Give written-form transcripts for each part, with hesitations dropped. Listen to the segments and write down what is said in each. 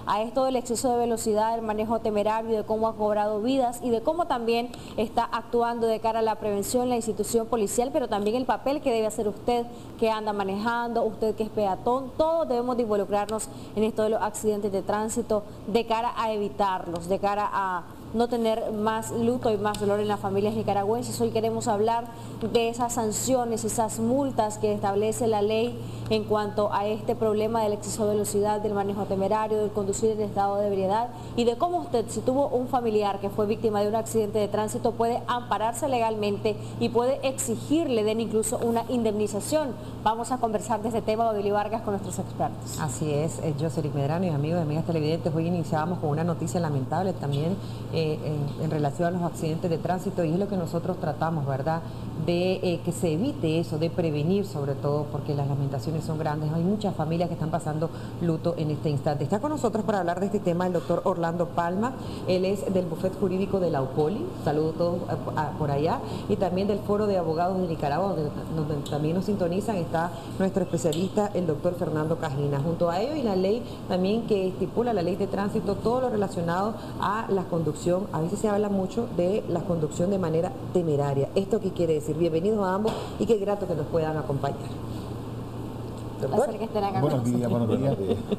a esto del exceso de velocidad, el manejo temerario, de cómo ha cobrado vidas y de cómo también está actuando de cara a la prevención la institución policial, pero también el papel que debe hacer usted que anda manejando, usted que es peatón. Todos debemos de involucrarnos en esto de los accidentes de tránsito de cara a evitarlos, de cara a no tener más luto y más dolor en las familias nicaragüenses. Hoy queremos hablar de esas sanciones, esas multas que establece la ley en cuanto a este problema del exceso de velocidad, del manejo temerario, del conducir en estado de ebriedad y de cómo usted, si tuvo un familiar que fue víctima de un accidente de tránsito, puede ampararse legalmente y puede exigirle den incluso una indemnización. Vamos a conversar de este tema, Odili Vargas, con nuestros expertos. Así es, Jocelyn Medrano y amigos y amigas televidentes, hoy iniciábamos con una noticia lamentable también en relación a los accidentes de tránsito, y es lo que nosotros tratamos, ¿verdad?, de que se evite eso, de prevenir sobre todo, porque las lamentaciones son grandes. Hay muchas familias que están pasando luto en este instante. Está con nosotros para hablar de este tema el doctor Orlando Palma. Él es del bufete jurídico de la UPOLI, saludo a todos por allá, y también del Foro de Abogados de Nicaragua, donde también nos sintonizan, está nuestro especialista, el doctor Fernando Cajina. Junto a ello y la ley también que estipula la ley de tránsito, todo lo relacionado a la conducción. A veces se habla mucho de la conducción de manera temeraria. ¿Esto qué quiere decir? Bienvenidos a ambos y qué grato que nos puedan acompañar. Buenos días.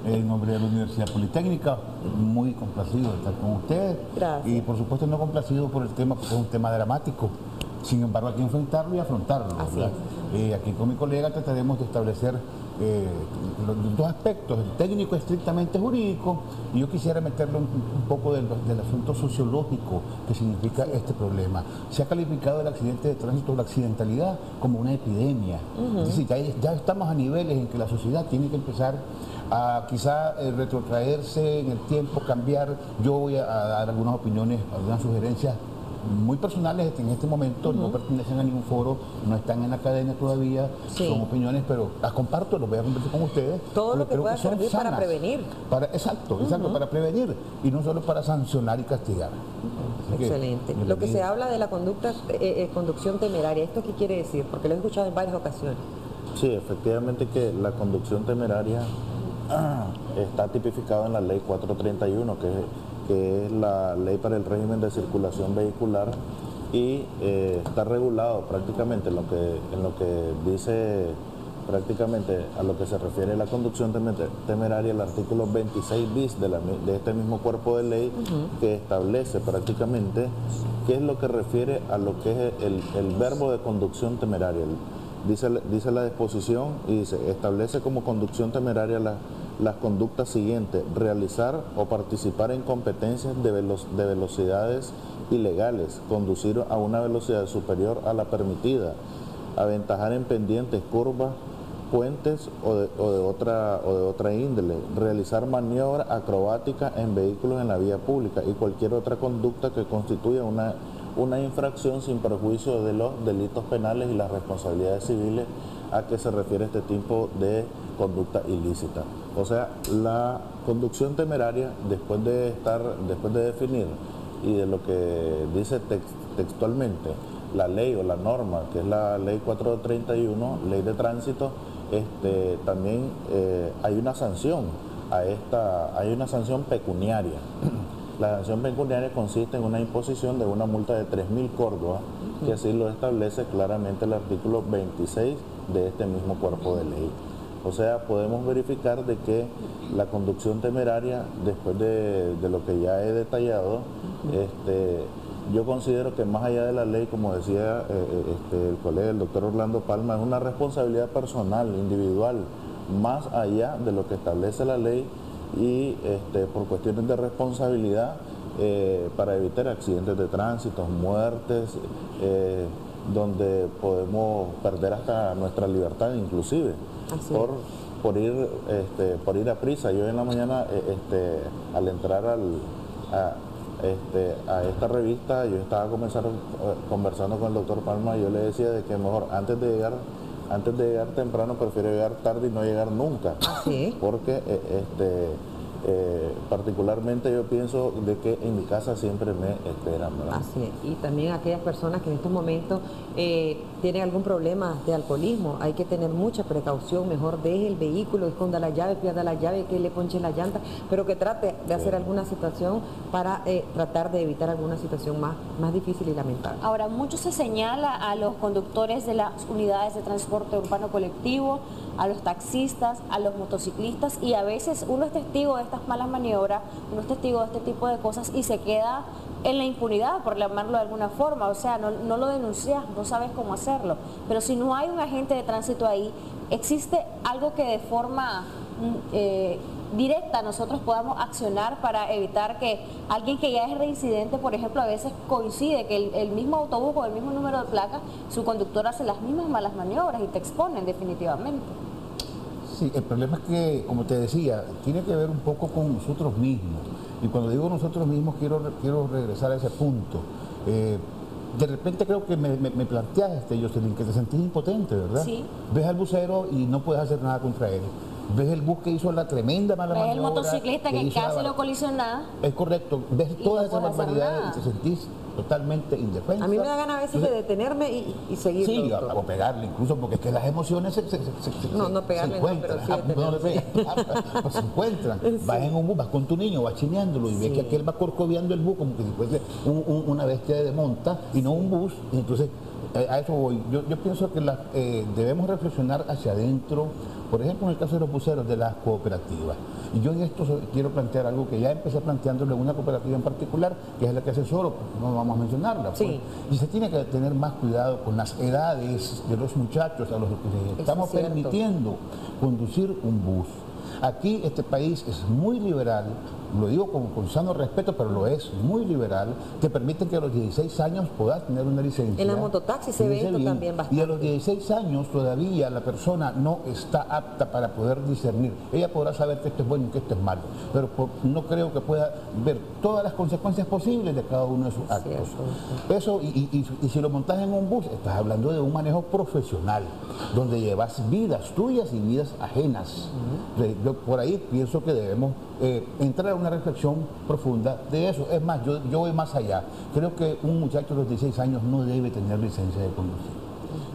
En nombre de la Universidad Politécnica, muy complacido de estar con ustedes. Gracias. Y por supuesto no complacido por el tema, porque es un tema dramático. Sin embargo, hay que enfrentarlo y afrontarlo. Aquí con mi colega trataremos de establecer los dos aspectos, el técnico estrictamente jurídico, y yo quisiera meterle un poco del asunto sociológico que significa este problema. Se ha calificado el accidente de tránsito, la accidentalidad, como una epidemia. Es decir, ya estamos a niveles en que la sociedad tiene que empezar a quizá retrotraerse en el tiempo, cambiar. Yo voy a dar algunas opiniones, algunas sugerencias muy personales en este momento, no pertenecen a ningún foro, no están en la academia todavía, son opiniones, pero las comparto, los voy a compartir con ustedes. Todo lo que pueda servir para prevenir. Exacto, para prevenir y no solo para sancionar y castigar. Excelente. Lo que se habla de la conducción temeraria, ¿esto qué quiere decir? Porque lo he escuchado en varias ocasiones. Sí, efectivamente que la conducción temeraria está tipificada en la ley 431, que es la ley para el régimen de circulación vehicular, y está regulado prácticamente en lo que dice prácticamente a lo que se refiere a la conducción temeraria, el artículo 26 bis de este mismo cuerpo de ley, que establece prácticamente qué es lo que refiere a lo que es el verbo de conducción temeraria. Dice la disposición y dice: establece como conducción temeraria las conductas siguientes: realizar o participar en competencias de velocidades ilegales, conducir a una velocidad superior a la permitida, aventajar en pendientes, curvas, puentes o de otra índole, realizar maniobra acrobática en vehículos en la vía pública y cualquier otra conducta que constituya una infracción sin perjuicio de los delitos penales y las responsabilidades civiles a que se refiere este tipo de conducta ilícita. O sea, la conducción temeraria, después de definir y de lo que dice textualmente la ley o la norma, que es la ley 431, ley de tránsito, también hay una sanción hay una sanción pecuniaria. La sanción pecuniaria consiste en una imposición de una multa de 3.000 córdobas, que así lo establece claramente el artículo 26 de este mismo cuerpo de ley. O sea, podemos verificar de que la conducción temeraria, después de lo que ya he detallado, yo considero que más allá de la ley, como decía el colega, el doctor Orlando Palma, es una responsabilidad personal, individual, más allá de lo que establece la ley, y por cuestiones de responsabilidad para evitar accidentes de tránsito, muertes, donde podemos perder hasta nuestra libertad inclusive por ir a prisa. Yo en la mañana al entrar a esta revista, yo estaba conversando con el doctor Palma, y yo le decía de que mejor antes de llegar temprano prefiero llegar tarde y no llegar nunca. ¿Sí? Porque particularmente yo pienso de que en mi casa siempre me esperan, ¿verdad? Así es. Y también aquellas personas que en estos momentos tienen algún problema de alcoholismo, hay que tener mucha precaución, mejor deje el vehículo, esconda la llave, pierda la llave, que le ponche la llanta, pero que trate de hacer alguna situación para tratar de evitar alguna situación más difícil y lamentable. Ahora, mucho se señala a los conductores de las unidades de transporte urbano colectivo, a los taxistas, a los motociclistas, y a veces uno es testigo de estas malas maniobras, uno es testigo de este tipo de cosas y se queda en la impunidad, por llamarlo de alguna forma. O sea, no lo denuncias, no sabes cómo hacerlo, pero si no hay un agente de tránsito ahí, existe algo que de forma directa nosotros podamos accionar para evitar que alguien que ya es reincidente, por ejemplo, a veces coincide que el mismo autobús con el mismo número de placa, su conductor hace las mismas malas maniobras y te exponen definitivamente. Sí, el problema es que, como te decía, tiene que ver un poco con nosotros mismos. Y cuando digo nosotros mismos, quiero regresar a ese punto. De repente creo que me planteaste, Jocelyn, que te sentís impotente, ¿verdad? Sí. Ves al bucero y no puedes hacer nada contra él. Ves el bus que hizo la tremenda mala maniobra. Ves el motociclista que casi lo colisiona. Es correcto. Ves todas esas barbaridades y te sentís totalmente indefensa. A mí me da ganas a veces de detenerme y seguir. Sí, o pegarle incluso, porque es que las emociones se pegarle, encuentran. Se encuentran. Sí. Vas en un bus, vas con tu niño, vas chineándolo y ves que aquel va corcoviando el bus como que si fuese una bestia de monta y no un bus. Y entonces, a eso voy. Yo pienso que debemos reflexionar hacia adentro. Por ejemplo, en el caso de los buceros, de las cooperativas. Y yo en esto quiero plantear algo que ya empecé planteándole a una cooperativa en particular, que es la que asesoro, no vamos a mencionarla. Sí. Pues. Y se tiene que tener más cuidado con las edades de los muchachos a los que les estamos permitiendo conducir un bus. Aquí este país es muy liberal, lo digo con sano respeto, pero lo es, muy liberal, te permiten que a los 16 años puedas tener una licencia. En la mototaxi se ve esto también bastante. Y a los 16 años todavía la persona no está apta para poder discernir. Ella podrá saber que esto es bueno y que esto es malo, pero no creo que pueda ver todas las consecuencias posibles de cada uno de sus actos. Cierto. Eso, y si lo montas en un bus, estás hablando de un manejo profesional, donde llevas vidas tuyas y vidas ajenas. Yo por ahí pienso que debemos entrar a una reflexión profunda de eso. Es más, yo voy más allá. Creo que un muchacho de los 16 años no debe tener licencia de conducir.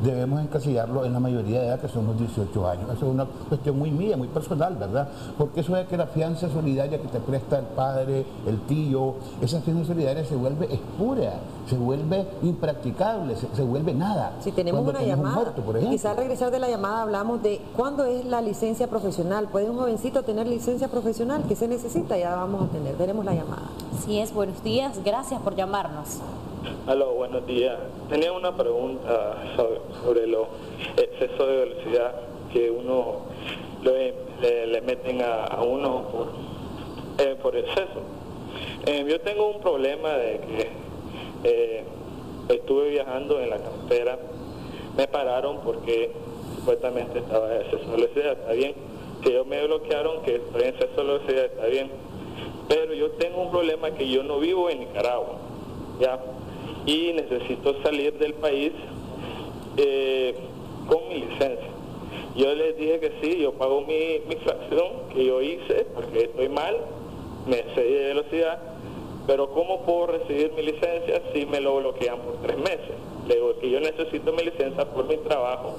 Debemos encasillarlo en la mayoría de edad, que son los 18 años. Eso es una cuestión muy mía, muy personal, ¿verdad? Porque eso de que la fianza solidaria que te presta el padre, el tío, esa fianza solidaria se vuelve espúrea, se vuelve impracticable, se vuelve nada. Si tenemos una llamada, muerto, por ejemplo. Y quizá al regresar de la llamada hablamos de cuándo es la licencia profesional. ¿Puede un jovencito tener licencia profesional? ¿Qué se necesita? Ya vamos a tener. Tenemos la llamada. Sí es, buenos días, gracias por llamarnos. Aló, buenos días. Tenía una pregunta sobre el exceso de velocidad que uno le meten a uno por exceso. Yo tengo un problema de que estuve viajando en la carretera, me pararon porque supuestamente estaba en exceso de velocidad, está bien. Que ellos me bloquearon que estoy en exceso de velocidad, está bien. Pero yo tengo un problema que yo no vivo en Nicaragua, ¿ya? Y necesito salir del país con mi licencia. Yo les dije que sí, yo pago mi fracción que yo hice porque estoy mal, me excedí de velocidad, pero ¿cómo puedo recibir mi licencia si me lo bloquean por 3 meses? Le digo que yo necesito mi licencia por mi trabajo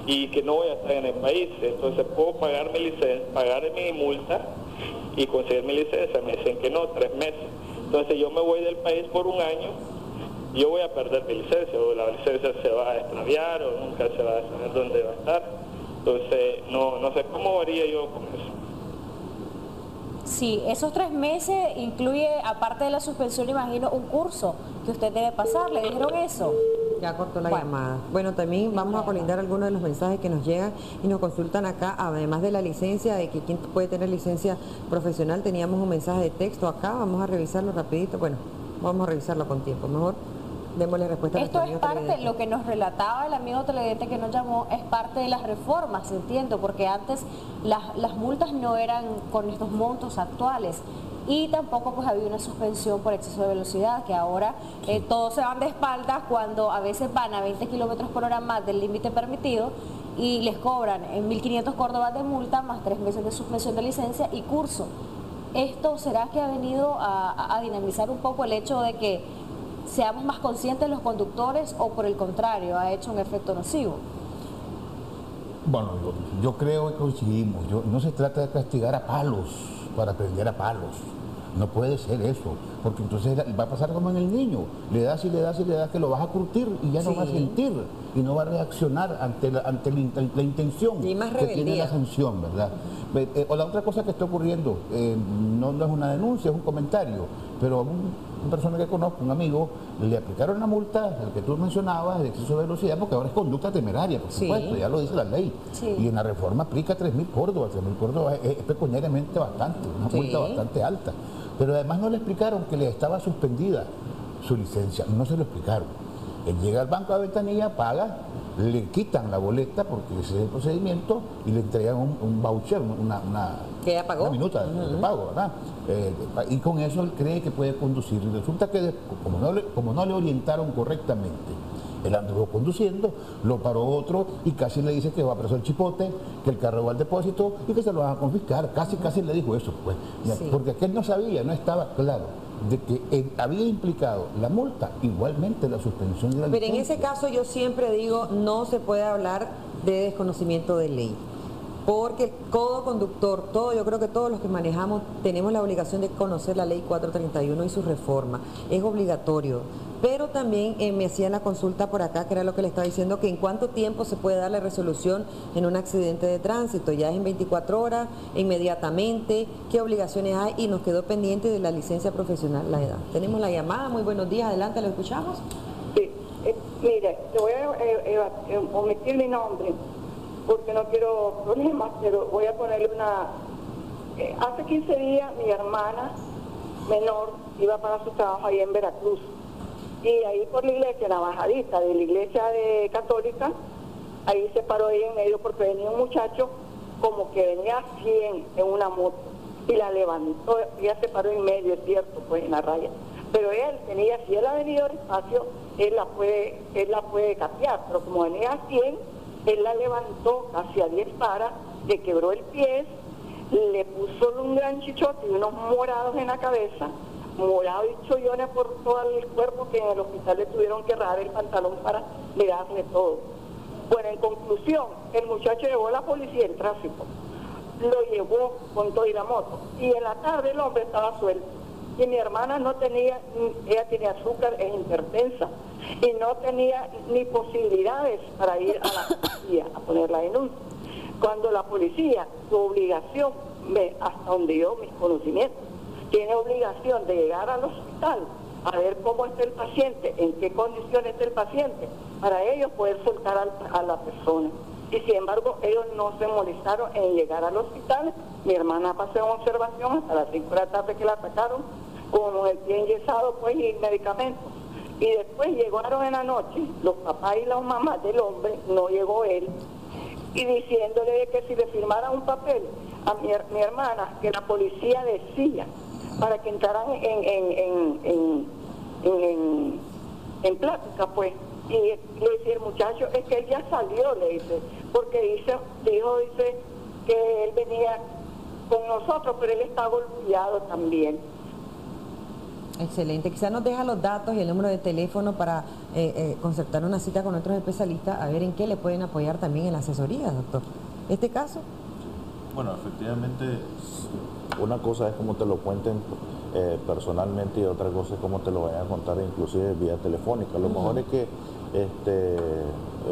y que no voy a estar en el país, entonces puedo pagar mi licencia, pagar mi multa y conseguir mi licencia. Me dicen que no, 3 meses. Entonces yo me voy del país por un año, yo voy a perder mi licencia, o la licencia se va a extraviar, o nunca se va a saber dónde va a estar. Entonces, no sé cómo haría yo con eso. Sí, esos 3 meses incluye, aparte de la suspensión, imagino, un curso que usted debe pasar. ¿Le dijeron eso? Ya cortó la llamada. Bueno, también vamos a colindar algunos de los mensajes que nos llegan y nos consultan acá, además de la licencia, de que quién puede tener licencia profesional. Teníamos un mensaje de texto acá, vamos a revisarlo rapidito. Bueno, vamos a revisarlo con tiempo, mejor démosle respuesta a Esto es parte, lo que nos relataba el amigo televidente que nos llamó, es parte de las reformas, entiendo, porque antes las multas no eran con estos montos actuales y tampoco pues había una suspensión por exceso de velocidad, que ahora todos se van de espaldas cuando a veces van a 20 kilómetros por hora más del límite permitido y les cobran en 1.500 córdobas de multa más 3 meses de suspensión de licencia y curso. ¿Esto será que ha venido a dinamizar un poco el hecho de que seamos más conscientes los conductores o por el contrario, ha hecho un efecto nocivo? Bueno, yo creo que coincidimos. No se trata de castigar a palos para aprender a palos. No puede ser eso, porque entonces va a pasar como en el niño. Le das y le das y le das que lo vas a curtir y ya no va a sentir y no va a reaccionar ante la intención y más que tiene la sanción, ¿verdad? O la otra cosa que está ocurriendo, no es una denuncia, es un comentario, pero a una persona que conozco, un amigo, le aplicaron una multa, el que tú mencionabas, de exceso de velocidad, porque ahora es conducta temeraria, por supuesto, ya lo dice la ley. Y en la reforma aplica 3.000 córdobas, 3.000 córdobas es pecuniariamente bastante, una multa bastante alta. Pero además no le explicaron que le estaba suspendida su licencia, no se lo explicaron. Él llega al banco de Ventanilla, paga, le quitan la boleta porque ese es el procedimiento y le entregan un voucher, ¿que ya pagó? Una minuta de pago, ¿verdad? Y con eso él cree que puede conducir. Y resulta que como no le orientaron correctamente, él anduvo conduciendo, lo paró otro y casi le dice que va preso el chipote, que el carro va al depósito y que se lo van a confiscar. Casi le dijo eso, pues. Porque aquel no sabía, no estaba claro de que había implicado la multa, igualmente la suspensión de la licencia. Pero en ese caso yo siempre digo, no se puede hablar de desconocimiento de ley. Porque todo conductor, yo creo que todos los que manejamos tenemos la obligación de conocer la ley 431 y su reforma. Es obligatorio. Pero también me hacían la consulta por acá, que era lo que le estaba diciendo, que en cuánto tiempo se puede dar la resolución en un accidente de tránsito. Ya es en 24 horas, inmediatamente, qué obligaciones hay, y nos quedó pendiente de la licencia profesional, la edad. Tenemos la llamada, muy buenos días, adelante, ¿lo escuchamos? Sí, mire, te voy a omitir mi nombre, porque no quiero problemas, pero voy a ponerle una... hace 15 días mi hermana menor iba para su trabajo ahí en Veracruz. Y ahí por la iglesia, la bajadita de la iglesia católica, ahí se paró ella en medio porque venía un muchacho como que venía a 100 en una moto y la levantó, ella se paró en medio, es cierto, pues en la raya. Pero si él ha venido despacio, él la puede capear, pero como venía a 100, él la levantó casi a 10 paras, le quebró el pie, le puso un gran chichote y unos morados en la cabeza, morado y chollones por todo el cuerpo, que en el hospital le tuvieron que rajar el pantalón para mirarle todo. Bueno, en conclusión, el muchacho llevó a la policía el tráfico, lo llevó con todo y la moto, y en la tarde el hombre estaba suelto. Y mi hermana no tenía, ella tenía azúcar, es hipertensa, y no tenía ni posibilidades para ir a la policía a poner la denuncia. Cuando la policía, su obligación, hasta donde yo mis conocimientos, tiene obligación de llegar al hospital a ver cómo está el paciente, en qué condiciones está el paciente, para ellos poder soltar a la persona. Y sin embargo, ellos no se molestaron en llegar al hospital. Mi hermana pasó en observación hasta las 5 de la tarde que la sacaron, con el pie enyesado, pues, y medicamentos. Y después llegaron en la noche los papás y las mamás del hombre, no llegó él, y diciéndole que si le firmara un papel a mi hermana, que la policía decía, para que entraran en plática, pues. Y le dice el muchacho, es que él ya salió, le dice, porque dijo que él venía con nosotros, pero él está golpeado también. Excelente, quizás nos deja los datos y el número de teléfono para concertar una cita con otros especialistas, a ver en qué le pueden apoyar también en la asesoría, doctor. ¿Este caso? Bueno, efectivamente, una cosa es como te lo cuenten personalmente y otra cosa es como te lo vayan a contar inclusive vía telefónica. Lo mejor es que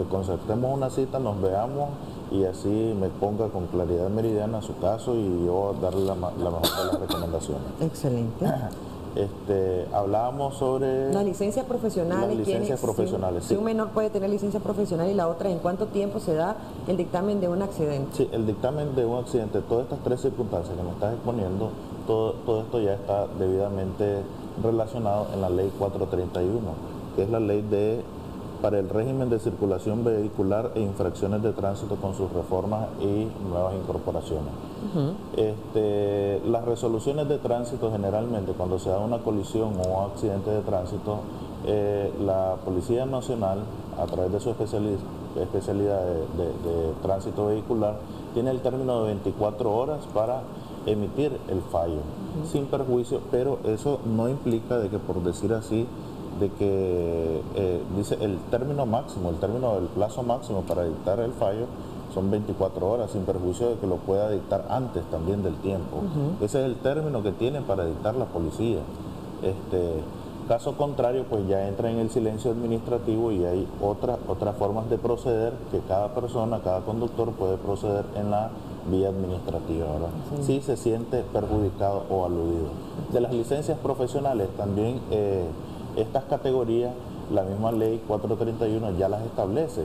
concertemos una cita, nos veamos y así me ponga con claridad meridiana su caso y yo darle la mejor de las recomendaciones. Excelente. Hablábamos sobre las licencias profesionales. Las licencias profesionales, sí. Si un menor puede tener licencia profesional, y la otra, ¿en cuánto tiempo se da el dictamen de un accidente? Sí, el dictamen de un accidente, todas estas tres circunstancias que me estás exponiendo, todo esto ya está debidamente relacionado en la ley 431, que es la ley para el régimen de circulación vehicular e infracciones de tránsito con sus reformas y nuevas incorporaciones. Las resoluciones de tránsito generalmente cuando se da una colisión o un accidente de tránsito, la Policía Nacional, a través de su especialidad de tránsito vehicular, tiene el término de 24 horas para emitir el fallo sin perjuicio, pero eso no implica de que, por decir así, de que dice el término máximo, el plazo máximo para dictar el fallo son 24 horas, sin perjuicio de que lo pueda dictar antes también del tiempo. Ese es el término que tiene para dictar la policía. Caso contrario, pues ya entra en el silencio administrativo y hay otras formas de proceder que cada persona, cada conductor puede proceder en la vía administrativa, ¿verdad? Si se siente perjudicado o aludido. De las licencias profesionales también, estas categorías, la misma ley 431 ya las establece.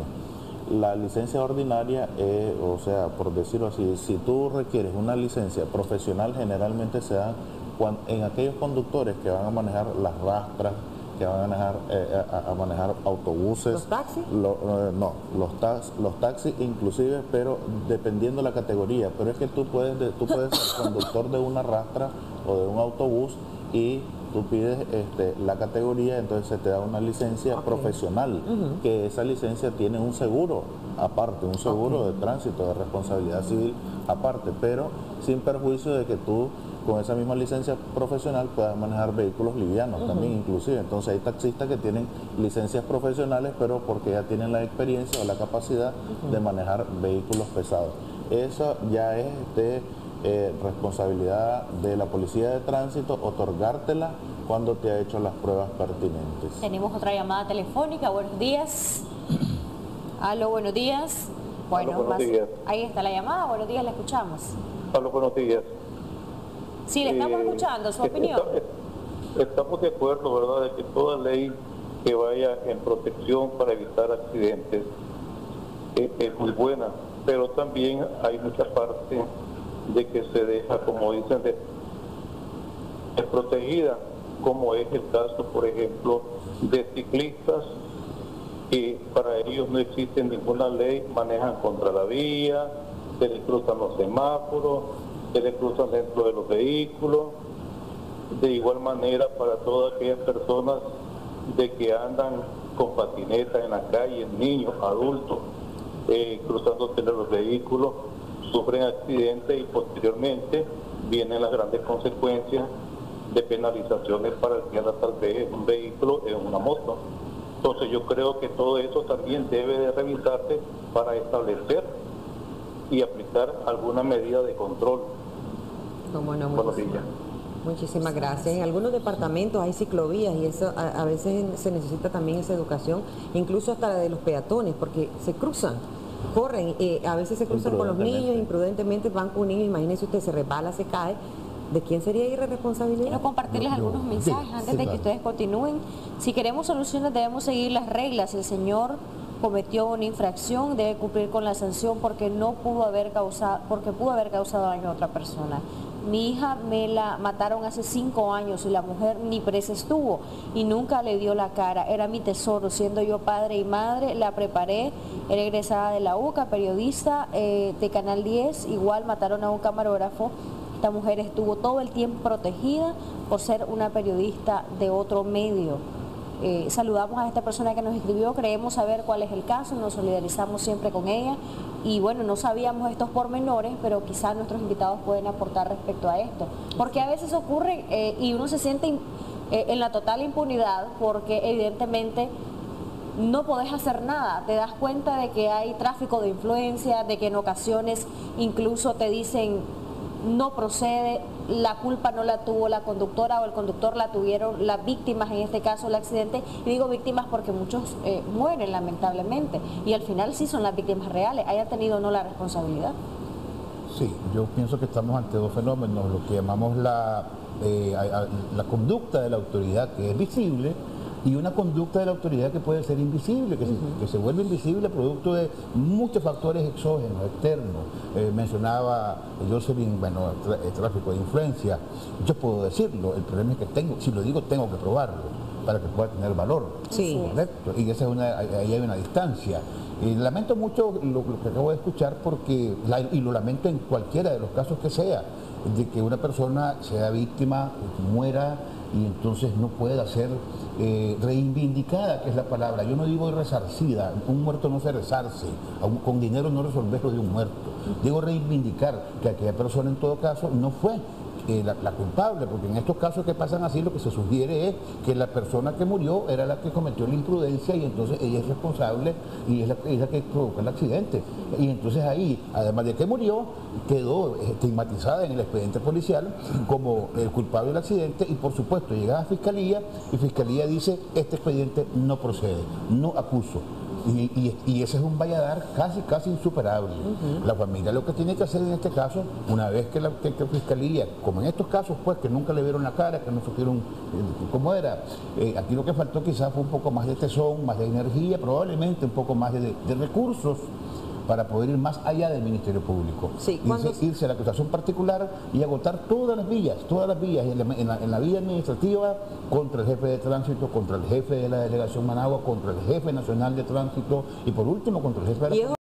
La licencia ordinaria, o sea, por decirlo así, si tú requieres una licencia profesional, generalmente se da en aquellos conductores que van a manejar las rastras, que van a manejar autobuses. ¿Los taxis? No, los taxis inclusive, pero dependiendo de la categoría. Pero es que tú puedes ser conductor de una rastra o de un autobús y tú pides la categoría, entonces se te da una licencia profesional, que esa licencia tiene un seguro aparte, un seguro de tránsito, de responsabilidad civil aparte, pero sin perjuicio de que tú con esa misma licencia profesional puedas manejar vehículos livianos también inclusive. Entonces hay taxistas que tienen licencias profesionales, pero porque ya tienen la experiencia o la capacidad de manejar vehículos pesados. Eso ya es responsabilidad de la policía de tránsito otorgártela cuando te ha hecho las pruebas pertinentes. Tenemos otra llamada telefónica. Buenos días. Aló, buenos días. Bueno, Aló, buenos días. Ahí está la llamada. Buenos días, la escuchamos. Aló, buenos días. Sí, le estamos escuchando. ¿Su opinión? Estamos de acuerdo, ¿verdad?, de que toda ley que vaya en protección para evitar accidentes es muy buena, pero también hay mucha parte de que se deja, como dicen, desprotegida, como es el caso, por ejemplo, de ciclistas que para ellos no existe ninguna ley, manejan contra la vía, se les cruzan los semáforos, se les cruzan dentro de los vehículos. De igual manera, para todas aquellas personas de que andan con patinetas en la calle, niños, adultos, cruzándose de los vehículos, sufren accidentes y posteriormente vienen las grandes consecuencias de penalizaciones para el que anda tal vez en un vehículo, en una moto. Entonces yo creo que todo eso también debe de revisarse para establecer y aplicar alguna medida de control. Como no, Buenos días. muchísimas gracias. En algunos departamentos hay ciclovías y eso a veces se necesita también esa educación, incluso hasta la de los peatones, porque se cruzan, corren, a veces se cruzan con los niños, imprudentemente van con un niño, imagínese usted, se resbala, se cae. ¿De quién sería irresponsabilidad? Quiero compartirles algunos mensajes antes de que ustedes continúen. Si queremos soluciones debemos seguir las reglas. El señor cometió una infracción, debe cumplir con la sanción porque pudo haber causado daño a otra persona. Mi hija me la mataron hace 5 años y la mujer ni presa estuvo y nunca le dio la cara. Era mi tesoro, siendo yo padre y madre, la preparé, era egresada de la UCA, periodista de Canal 10, igual mataron a un camarógrafo. Esta mujer estuvo todo el tiempo protegida por ser una periodista de otro medio. Saludamos a esta persona que nos escribió, creemos saber cuál es el caso, nos solidarizamos siempre con ella y bueno, no sabíamos estos pormenores, pero quizás nuestros invitados pueden aportar respecto a esto, porque a veces ocurre y uno se siente en la total impunidad porque evidentemente no podés hacer nada, te das cuenta de que hay tráfico de influencia, de que en ocasiones incluso te dicen no procede, la culpa no la tuvo la conductora o el conductor, la tuvieron las víctimas, en este caso el accidente, y digo víctimas porque muchos mueren lamentablemente, y al final sí son las víctimas reales, hayan tenido o no la responsabilidad. Sí, yo pienso que estamos ante dos fenómenos, lo que llamamos la conducta de la autoridad, que es visible, y una conducta de la autoridad que puede ser invisible, que se vuelve invisible producto de muchos factores exógenos, externos. Mencionaba Jocelyn, bueno, el tráfico de influencia. Yo puedo decirlo, el problema es que si lo digo tengo que probarlo para que pueda tener valor. Sí. ¿Correcto? Y ahí hay una distancia. Y lamento mucho lo que acabo de escuchar y lo lamento en cualquiera de los casos que sea, de que una persona sea víctima, muera y entonces no pueda ser reivindicada, que es la palabra. Yo no digo resarcida, un muerto no se resarce, con dinero no resolver lo de un muerto. Digo reivindicar que aquella persona en todo caso no fue la culpable, porque en estos casos que pasan así lo que se sugiere es que la persona que murió era la que cometió la imprudencia y entonces ella es responsable y es la que provocó el accidente. Y entonces ahí, además de que murió, quedó estigmatizada en el expediente policial como el culpable del accidente y por supuesto llega a Fiscalía y Fiscalía dice este expediente no procede, no acuso. Y ese es un valladar casi insuperable. La familia lo que tiene que hacer en este caso, una vez que la Fiscalía, como en estos casos pues que nunca le vieron la cara, que no supieron cómo era, aquí lo que faltó quizás fue un poco más de tesón, más de energía, probablemente un poco más de recursos para poder ir más allá del Ministerio Público. Sí, irse a la acusación particular y agotar todas las vías en la vía administrativa contra el jefe de tránsito, contra el jefe de la delegación Managua, contra el jefe nacional de tránsito y por último contra el jefe de la